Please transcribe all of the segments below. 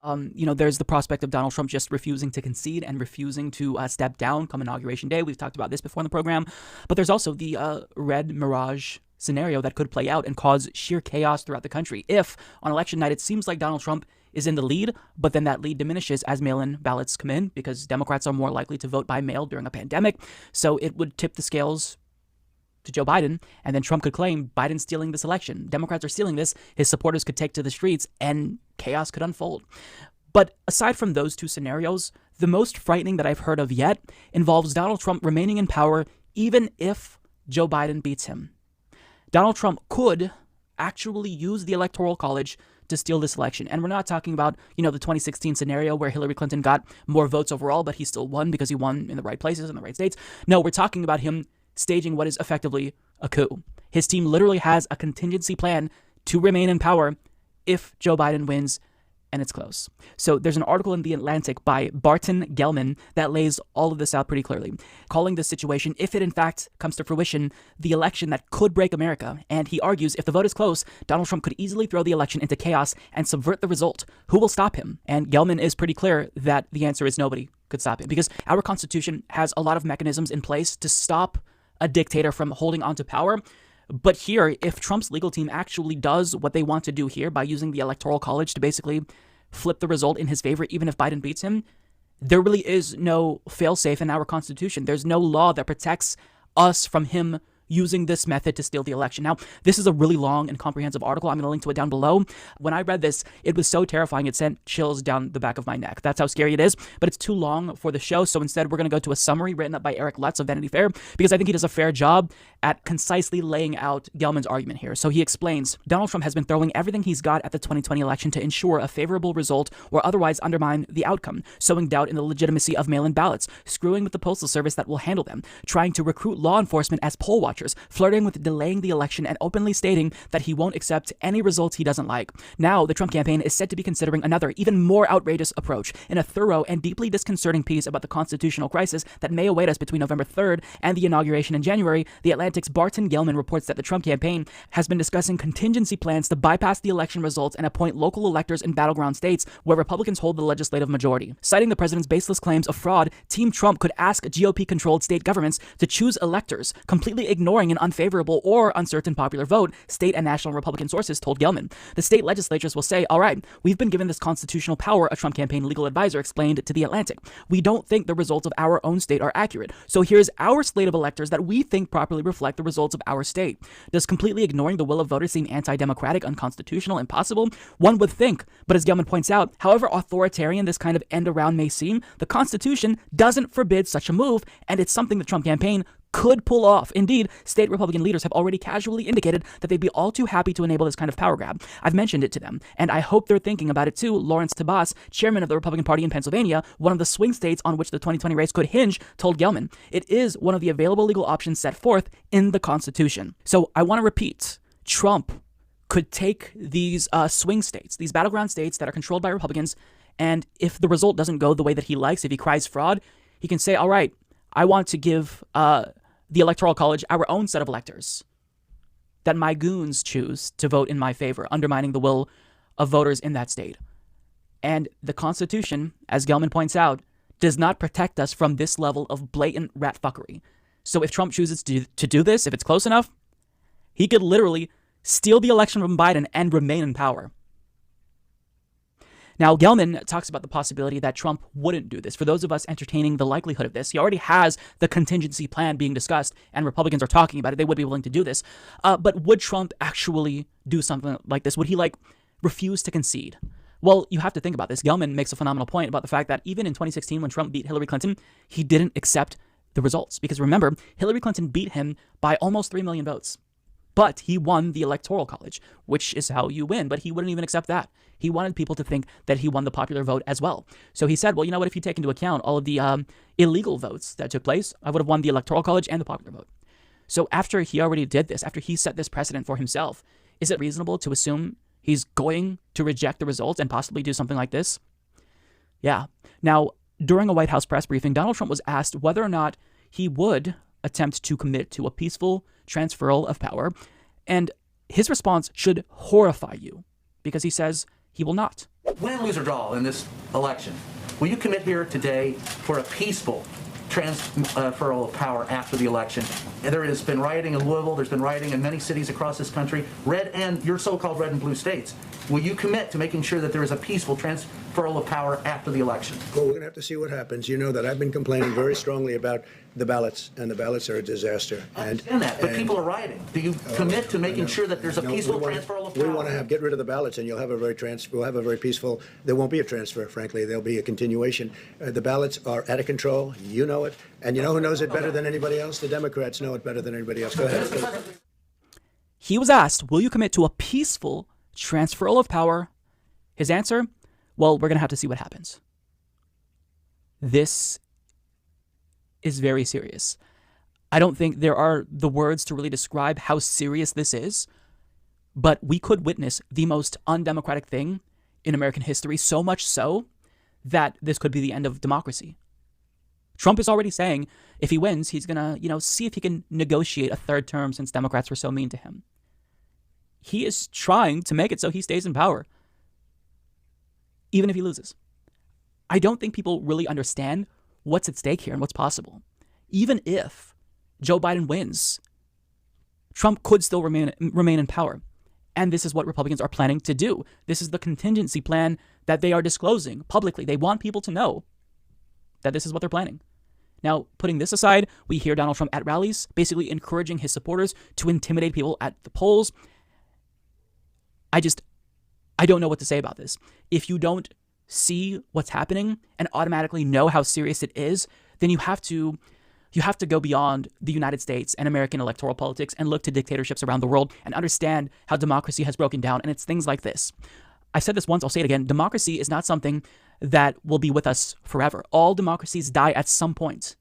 There's the prospect of Donald Trump just refusing to concede and refusing to step down come Inauguration Day. We've talked about this before in the program. But there's also the red mirage scenario that could play out and cause sheer chaos throughout the country. If, on election night, it seems like Donald Trump is in the lead, but then that lead diminishes as mail-in ballots come in because Democrats are more likely to vote by mail during a pandemic. So it would tip the scales to Joe Biden, and then Trump could claim Biden's stealing this election. Democrats are stealing this. His supporters could take to the streets, and chaos could unfold. But aside from those two scenarios, the most frightening that I've heard of yet involves Donald Trump remaining in power even if Joe Biden beats him. Donald Trump could actually use the Electoral College to steal this election. And we're not talking about, the 2016 scenario where Hillary Clinton got more votes overall, but he still won because he won in the right places in the right states. No, we're talking about him staging what is effectively a coup. His team literally has a contingency plan to remain in power if Joe Biden wins and it's close. So there's an article in The Atlantic by Barton Gelman that lays all of this out pretty clearly, calling this situation, if it in fact comes to fruition, the election that could break America. And he argues if the vote is close, Donald Trump could easily throw the election into chaos and subvert the result. Who will stop him? And Gelman is pretty clear that the answer is nobody could stop him, because our Constitution has a lot of mechanisms in place to stop a dictator from holding on to power. But here, if Trump's legal team actually does what they want to do here by using the Electoral College to basically flip the result in his favor, even if Biden beats him, there really is no failsafe in our Constitution. There's no law that protects us from him using this method to steal the election. Now, this is a really long and comprehensive article. I'm going to link to it down below. When I read this, it was so terrifying, it sent chills down the back of my neck. That's how scary it is, but it's too long for the show, so instead we're going to go to a summary written up by Eric Lutz of Vanity Fair, because I think he does a fair job at concisely laying out Gelman's argument here. So he explains, Donald Trump has been throwing everything he's got at the 2020 election to ensure a favorable result or otherwise undermine the outcome, sowing doubt in the legitimacy of mail-in ballots, screwing with the postal service that will handle them, trying to recruit law enforcement as poll watchers, flirting with delaying the election, and openly stating that he won't accept any results he doesn't like. Now, the Trump campaign is said to be considering another, even more outrageous approach in a thorough and deeply disconcerting piece about the constitutional crisis that may await us between November 3rd and the inauguration in January. The Atlantic's Barton Gelman reports that the Trump campaign has been discussing contingency plans to bypass the election results and appoint local electors in battleground states where Republicans hold the legislative majority. Citing the president's baseless claims of fraud, Team Trump could ask GOP-controlled state governments to choose electors, completely ignoring an unfavorable or uncertain popular vote, state and national Republican sources told Gelman. The state legislatures will say, all right, we've been given this constitutional power, a Trump campaign legal advisor explained to The Atlantic. We don't think the results of our own state are accurate, so here's our slate of electors that we think properly reflect the results of our state. Does completely ignoring the will of voters seem anti-democratic, unconstitutional, impossible? One would think, but as Gelman points out, however authoritarian this kind of end around may seem, the Constitution doesn't forbid such a move, and it's something the Trump campaign could pull off. Indeed, state Republican leaders have already casually indicated that they'd be all too happy to enable this kind of power grab. I've mentioned it to them, and I hope they're thinking about it too. Lawrence Tabas, chairman of the Republican Party in Pennsylvania, one of the swing states on which the 2020 race could hinge, told Gelman, it is one of the available legal options set forth in the Constitution. So I want to repeat, Trump could take these swing states, these battleground states that are controlled by Republicans, and if the result doesn't go the way that he likes, if he cries fraud, he can say, all right, I want to give the Electoral College our own set of electors that my goons choose to vote in my favor, undermining the will of voters in that state. And the Constitution, as Gelman points out, does not protect us from this level of blatant rat fuckery. So if Trump chooses to do this, if it's close enough, he could literally steal the election from Biden and remain in power. Now, Gelman talks about the possibility that Trump wouldn't do this. For those of us entertaining the likelihood of this, he already has the contingency plan being discussed, and Republicans are talking about it. They would be willing to do this. But would Trump actually do something like this? Would he, refuse to concede? Well, you have to think about this. Gelman makes a phenomenal point about the fact that even in 2016, when Trump beat Hillary Clinton, he didn't accept the results. Because remember, Hillary Clinton beat him by almost 3 million votes. But he won the Electoral College, which is how you win. But he wouldn't even accept that. He wanted people to think that he won the popular vote as well. So he said, well, you know what? If you take into account all of the illegal votes that took place, I would have won the Electoral College and the popular vote. So after he already did this, after he set this precedent for himself, is it reasonable to assume he's going to reject the results and possibly do something like this? Yeah. Now, during a White House press briefing, Donald Trump was asked whether or not he would attempt to commit to a peaceful transferal of power. And his response should horrify you, because he says, he will not. Win, lose, or draw in this election, will you commit here today for a peaceful transferal of power after the election? There has been rioting in Louisville. There's been rioting in many cities across this country, red and your so-called red and blue states. Will you commit to making sure that there is a peaceful transferal of power after the election? Well, we're going to have to see what happens. You know that I've been complaining very strongly about the ballots, and the ballots are a disaster. I understand that, but people are rioting. Do you commit to making sure that there's a peaceful transferal of power? We want to get rid of the ballots, and you'll have we'll have a very peaceful. There won't be a transfer, frankly. There'll be a continuation. The ballots are out of control. You know it, and you know who knows it better than anybody else? The Democrats know it better than anybody else. Go ahead. He was asked, will you commit to a peaceful transferal of power? His answer, well, we're going to have to see what happens. This is very serious. I don't think there are the words to really describe how serious this is, but we could witness the most undemocratic thing in American history, so much so that this could be the end of democracy. Trump is already saying if he wins, he's going to, see if he can negotiate a third term since Democrats were so mean to him. He is trying to make it so he stays in power, even if he loses. I don't think people really understand what's at stake here and what's possible. Even if Joe Biden wins, Trump could still remain in power. And this is what Republicans are planning to do. This is the contingency plan that they are disclosing publicly. They want people to know that this is what they're planning. Now, putting this aside, we hear Donald Trump at rallies, basically encouraging his supporters to intimidate people at the polls. I don't know what to say about this. If you don't see what's happening and automatically know how serious it is, then you have to go beyond the United States and American electoral politics and look to dictatorships around the world and understand how democracy has broken down. And it's things like this. I said this once, I'll say it again. Democracy is not something that will be with us forever. All democracies die at some point.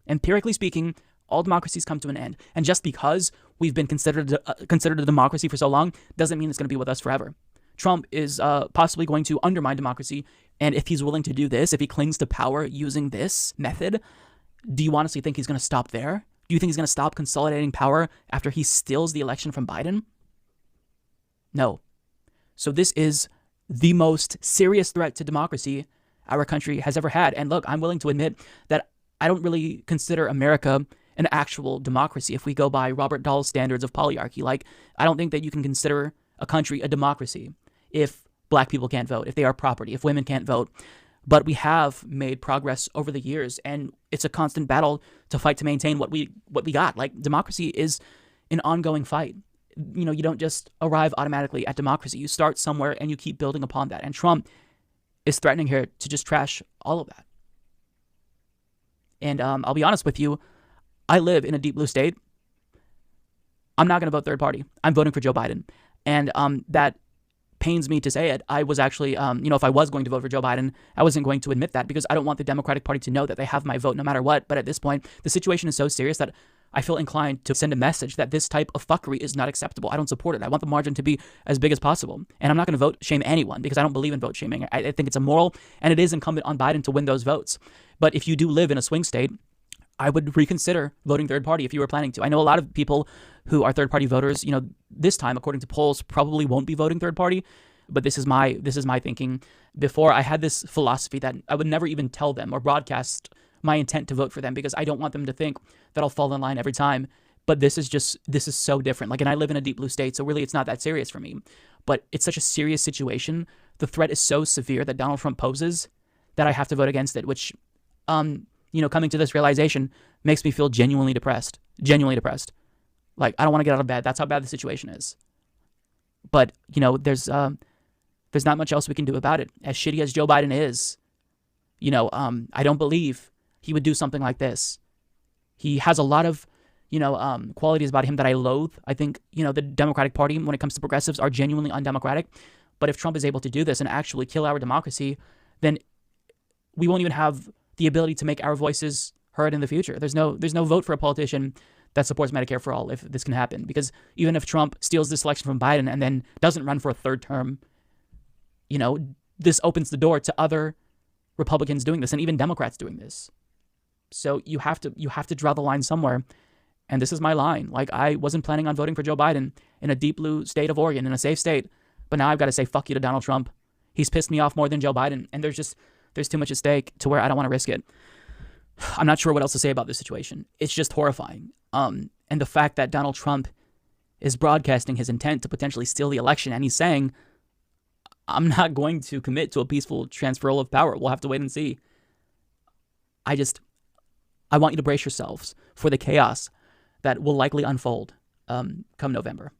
Empirically speaking, all democracies come to an end. And just because we've been considered a democracy for so long doesn't mean it's going to be with us forever. Trump is possibly going to undermine democracy. And if he's willing to do this, if he clings to power using this method, do you honestly think he's going to stop there? Do you think he's going to stop consolidating power after he steals the election from Biden? No. So this is the most serious threat to democracy our country has ever had. And look, I'm willing to admit that I don't really consider America an actual democracy if we go by Robert Dahl's standards of polyarchy. Like, I don't think that you can consider a country a democracy if black people can't vote, if they are property, if women can't vote. But we have made progress over the years, and it's a constant battle to fight to maintain what we got. Like, democracy is an ongoing fight. You don't just arrive automatically at democracy. You start somewhere and you keep building upon that. And Trump is threatening here to just trash all of that. And I'll be honest with you, I live in a deep blue state. I'm not going to vote third party. I'm voting for Joe Biden. And that pains me to say it. I was actually, if I was going to vote for Joe Biden, I wasn't going to admit that because I don't want the Democratic Party to know that they have my vote no matter what. But at this point, the situation is so serious that I feel inclined to send a message that this type of fuckery is not acceptable. I don't support it. I want the margin to be as big as possible. And I'm not going to vote shame anyone because I don't believe in vote shaming. I think it's immoral, and it is incumbent on Biden to win those votes. But if you do live in a swing state, I would reconsider voting third party if you were planning to. I know a lot of people who are third party voters, this time, according to polls, probably won't be voting third party. But this is my thinking. Before, I had this philosophy that I would never even tell them or broadcast my intent to vote for them because I don't want them to think that I'll fall in line every time. But this is so different. Like, and I live in a deep blue state, so really it's not that serious for me. But it's such a serious situation. The threat is so severe that Donald Trump poses that I have to vote against it, which, coming to this realization makes me feel genuinely depressed. Like, I don't want to get out of bed. That's how bad the situation is. But, there's not much else we can do about it. As shitty as Joe Biden is, I don't believe he would do something like this. He has a lot of, qualities about him that I loathe. I think, the Democratic Party, when it comes to progressives, are genuinely undemocratic. But if Trump is able to do this and actually kill our democracy, then we won't even have the ability to make our voices heard in the future. There's no vote for a politician that supports Medicare for all if this can happen. Because even if Trump steals this election from Biden and then doesn't run for a third term, this opens the door to other Republicans doing this and even Democrats doing this. So you have to draw the line somewhere. And this is my line. Like, I wasn't planning on voting for Joe Biden in a deep blue state of Oregon, in a safe state. But now I've got to say fuck you to Donald Trump He's pissed me off more than Joe Biden, and there's too much at stake to where I don't want to risk it. I'm not sure what else to say about this situation. It's just horrifying. And the fact that Donald Trump is broadcasting his intent to potentially steal the election, and he's saying, I'm not going to commit to a peaceful transferal of power. We'll have to wait and see. I want you to brace yourselves for the chaos that will likely unfold come November.